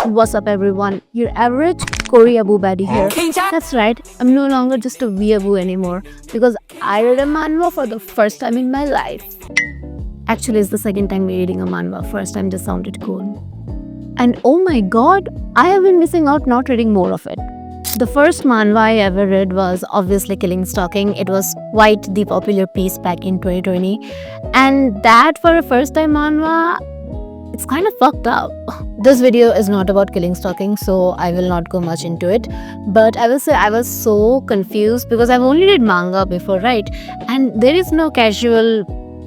What's up everyone, your average Koreaboo baddie here. That's right, I'm no longer just a weeaboo anymore because I read a manhwa for the first time in my life. Actually, it's the second time reading a manhwa. First time just sounded cool. And oh my god, I have been missing out not reading more of it. The first manhwa I ever read was obviously Killing Stalking. It was quite the popular piece back in 2020. And that for a first time manhwa, it's kind of fucked up. This video is not about Killing Stalking, so I will not go much into it. But I will say I was so confused because I've only read manga before, right? And there is no casual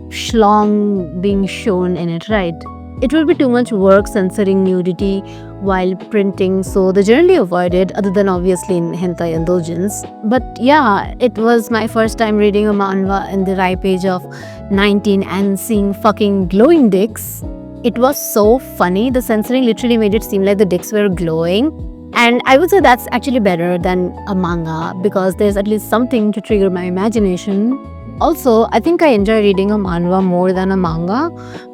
schlong being shown in it, right? It will be too much work censoring nudity while printing, so they generally avoid it, other than obviously in hentai indulgence. But yeah, it was my first time reading a manhwa in the ripe age of 19 and seeing fucking glowing dicks. It was so funny. The censoring literally made it seem like the dicks were glowing. And I would say that's actually better than a manga because there's at least something to trigger my imagination. Also, I think I enjoy reading a manhwa more than a manga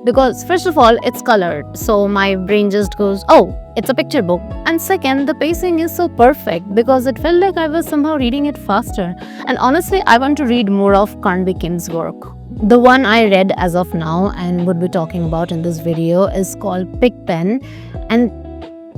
because first of all, it's colored. So my brain just goes, oh, it's a picture book. And second, the pacing is so perfect because it felt like I was somehow reading it faster. And honestly, I want to read more of Carnby Kim's work. The one I read as of now and would be talking about in this video is called Pigpen, and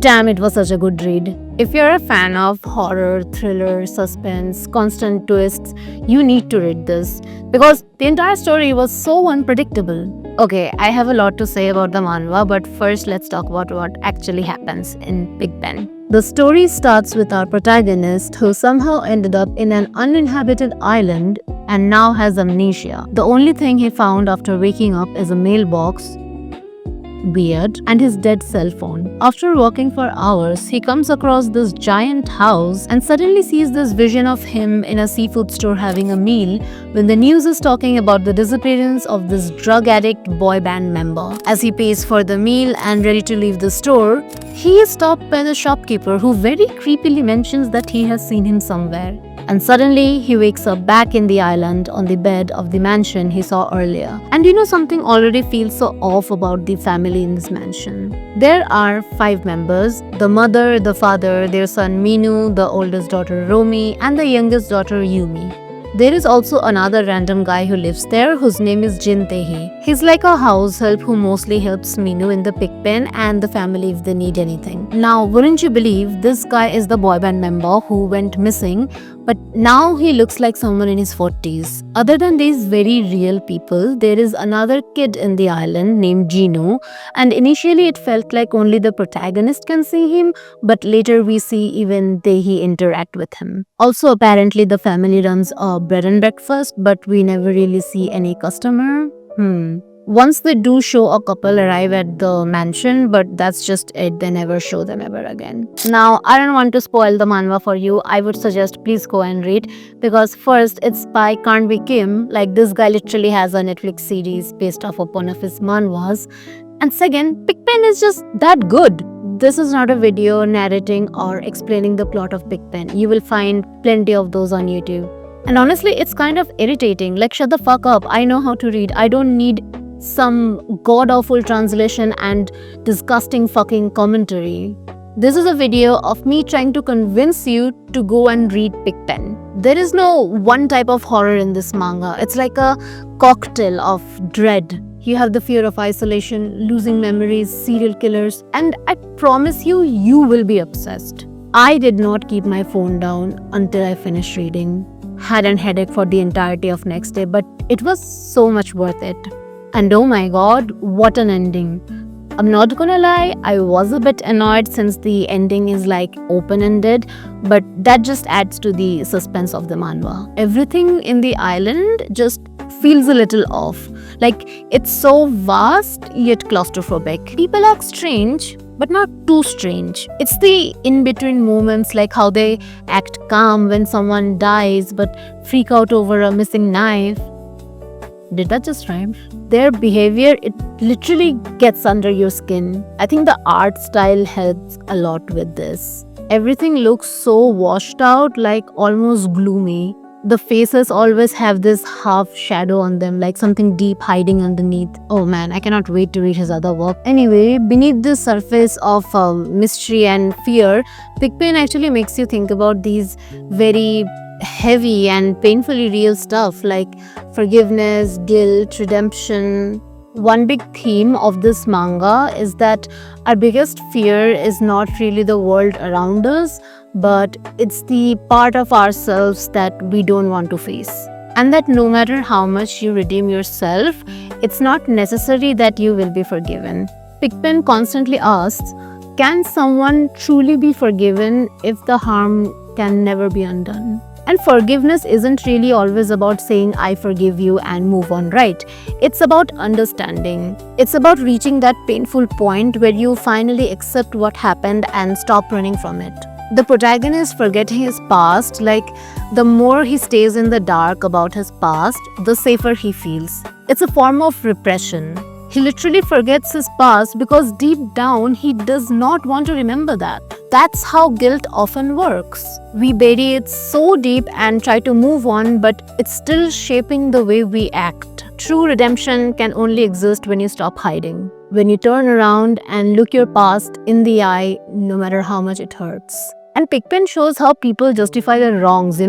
damn, it was such a good read. If you're a fan of horror, thriller, suspense, constant twists, you need to read this because the entire story was so unpredictable. Okay, I have a lot to say about the manhwa, but first let's talk about what actually happens in Pigpen. The story starts with our protagonist who somehow ended up in an uninhabited island and now has amnesia. The only thing he found after waking up is a mailbox, weird, and his dead cell phone. After walking for hours, he comes across this giant house and suddenly sees this vision of him in a seafood store having a meal when the news is talking about the disappearance of this drug addict boy band member. As he pays for the meal and ready to leave the store, he is stopped by the shopkeeper who very creepily mentions that he has seen him somewhere. And suddenly, he wakes up back in the island on the bed of the mansion he saw earlier. And you know, something already feels so off about the family in this mansion. There are 5 members: the mother, the father, their son Minu, the oldest daughter Romi, and the youngest daughter Yumi. There is also another random guy who lives there whose name is Jin Tae-hee. He's like a house help who mostly helps Minu in the Pigpen and the family if they need anything. Now, wouldn't you believe this guy is the boy band member who went missing, but now he looks like someone in his 40s. Other than these very real people, there is another kid in the island named Gino, and initially it felt like only the protagonist can see him, but later we see even Tae-hee interact with him. Also, apparently the family runs a bread and breakfast, but we never really see any customer. Once they do show a couple arrive at the mansion, but that's just it. They never show them ever again. Now, I don't want to spoil the manhwa for you. I would suggest please go and read because first, it's by Carnby Kim. Like, this guy literally has a Netflix series based off of one of his manhwas. And second, Pigpen is just that good. This is not a video narrating or explaining the plot of Pigpen. You will find plenty of those on YouTube. And honestly, it's kind of irritating. Like, shut the fuck up. I know how to read. I don't need some god-awful translation and disgusting fucking commentary. This is a video of me trying to convince you to go and read Pigpen. There is no one type of horror in this manga. It's like a cocktail of dread. You have the fear of isolation, losing memories, serial killers, and I promise you, you will be obsessed. I did not keep my phone down until I finished reading. Had a headache for the entirety of next day, but it was so much worth it. And oh my god, what an ending. I'm not gonna lie, I was a bit annoyed since the ending is like open-ended, but that just adds to the suspense of the manhwa. Everything in the island just feels a little off. Like, it's so vast yet claustrophobic. People act strange, but not too strange. It's the in-between moments, like how they act calm when someone dies but freak out over a missing knife. Did that just rhyme? Their behavior, it literally gets under your skin. I think the art style helps a lot with this. Everything looks so washed out, like almost gloomy. The faces always have this half shadow on them, like something deep hiding underneath. Oh man, I cannot wait to read his other work. Anyway, beneath the surface of mystery and fear, Pigpen actually makes you think about these very heavy and painfully real stuff like forgiveness, guilt, redemption. One big theme of this manga is that our biggest fear is not really the world around us, but it's the part of ourselves that we don't want to face. And that no matter how much you redeem yourself, it's not necessary that you will be forgiven. Pigpen constantly asks, can someone truly be forgiven if the harm can never be undone? And forgiveness isn't really always about saying, I forgive you and move on, right? It's about understanding. It's about reaching that painful point where you finally accept what happened and stop running from it. The protagonist forgetting his past, like the more he stays in the dark about his past, the safer he feels. It's a form of repression. He literally forgets his past because deep down he does not want to remember that. That's how guilt often works. We bury it so deep and try to move on, but it's still shaping the way we act. True redemption can only exist when you stop hiding. When you turn around and look your past in the eye, no matter how much it hurts. And Pigpen shows how people justify their wrongs,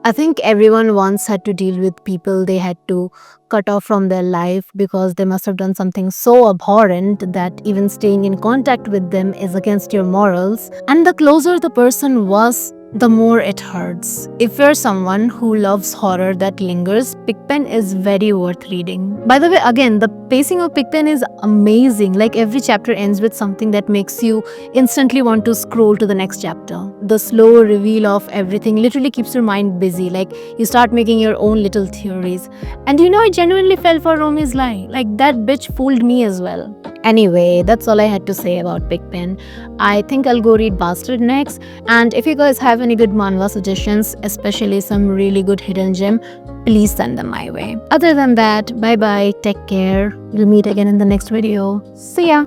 I think everyone once had to deal with people they had to cut off from their life because they must have done something so abhorrent that even staying in contact with them is against your morals. And the closer the person was, the more it hurts. If you're someone who loves horror that lingers, Pigpen is very worth reading. By the way, again, the pacing of Pigpen is amazing. Like every chapter ends with something that makes you instantly want to scroll to the next chapter. The slow reveal of everything literally keeps your mind busy. Like you start making your own little theories. And I genuinely fell for Romi's lie. Like that bitch fooled me as well. Anyway, that's all I had to say about Pigpen. I think I'll go read Bastard next. And if you guys have any good manhwa suggestions, especially some really good hidden gem, please send them my way. Other than that, bye bye, take care. We'll meet again in the next video. See ya!